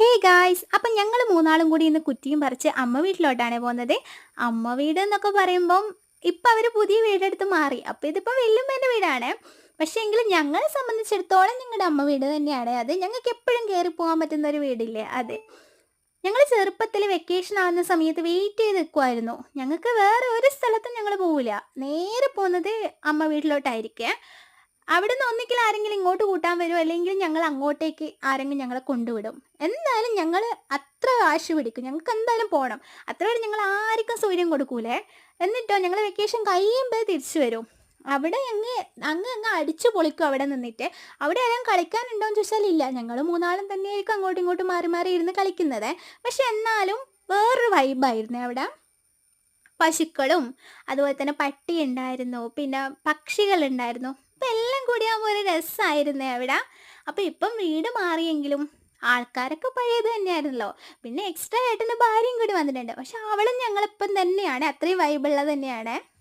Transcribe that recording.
Hey guys, അപ്പം ഞങ്ങൾ മൂന്നാളും കൂടി ഇന്ന് കുറ്റിയും പറിച്ച് അമ്മ വീട്ടിലോട്ടാണ് പോകുന്നത്. അമ്മ വീട് എന്നൊക്കെ പറയുമ്പം ഇപ്പം അവർ പുതിയ വീടെടുത്ത് മാറി. അപ്പം ഇതിപ്പോൾ വല്യമ്മേൻ്റെ വീടാണ്. പക്ഷേ എങ്കിലും ഞങ്ങളെ സംബന്ധിച്ചിടത്തോളം ഞങ്ങളുടെ അമ്മ വീട് തന്നെയാണ് അത്. ഞങ്ങൾക്ക് എപ്പോഴും കയറി പോകാൻ പറ്റുന്ന ഒരു വീടില്ലേ അത്. ഞങ്ങൾ ചെറുപ്പത്തിൽ വെക്കേഷൻ ആവുന്ന സമയത്ത് വെയിറ്റ് ചെയ്ത് നിൽക്കുമായിരുന്നു. ഞങ്ങൾക്ക് വേറെ ഒരു സ്ഥലത്തും ഞങ്ങൾ പോവില്ല. നേരെ പോകുന്നത് അമ്മ വീട്ടിലോട്ടായിരിക്കേ. അവിടുന്ന് ഒന്നിക്കിൽ ആരെങ്കിലും ഇങ്ങോട്ട് കൂട്ടാൻ വരും, അല്ലെങ്കിൽ ഞങ്ങൾ അങ്ങോട്ടേക്ക് ആരെങ്കിലും ഞങ്ങളെ കൊണ്ടുവിടും. എന്തായാലും ഞങ്ങൾ അത്ര വാശി പിടിക്കും, ഞങ്ങൾക്ക് എന്തായാലും പോകണം. അത്രയോടെ ഞങ്ങൾ ആർക്കും സൗകര്യം കൊടുക്കൂലേ. എന്നിട്ടോ ഞങ്ങൾ വെക്കേഷൻ കഴിയുമ്പോൾ തിരിച്ചു വരും. അവിടെ അങ്ങ് അങ്ങ് അങ്ങ് അടിച്ചു പൊളിക്കും അവിടെ നിന്നിട്ട്. അവിടെ ആരും കളിക്കാനുണ്ടോ എന്ന് ചോദിച്ചാൽ ഇല്ല. ഞങ്ങൾ മൂന്നാളും തന്നെയായിരിക്കും അങ്ങോട്ടും ഇങ്ങോട്ടും മാറി മാറി ഇരുന്ന് കളിക്കുന്നത്. പക്ഷെ എന്നാലും വേറൊരു വൈബായിരുന്നു അവിടെ. പശുക്കളും അതുപോലെ തന്നെ പട്ടി ഉണ്ടായിരുന്നു, പിന്നെ പക്ഷികളുണ്ടായിരുന്നു. അപ്പം എല്ലാം കൂടി ആകുമ്പോൾ ഒരു രസമായിരുന്നേ അവിടെ. അപ്പം ഇപ്പം വീട് മാറിയെങ്കിലും ആൾക്കാരൊക്കെ പഴയത് തന്നെയായിരുന്നല്ലോ. പിന്നെ എക്സ്ട്രാ ഏട്ടൻ്റെ ഭാര്യയും കൂടി വന്നിട്ടുണ്ട്. പക്ഷെ അവളും ഞങ്ങളിപ്പം തന്നെയാണ്, അത്രയും വൈബുള്ളത് തന്നെയാണ്.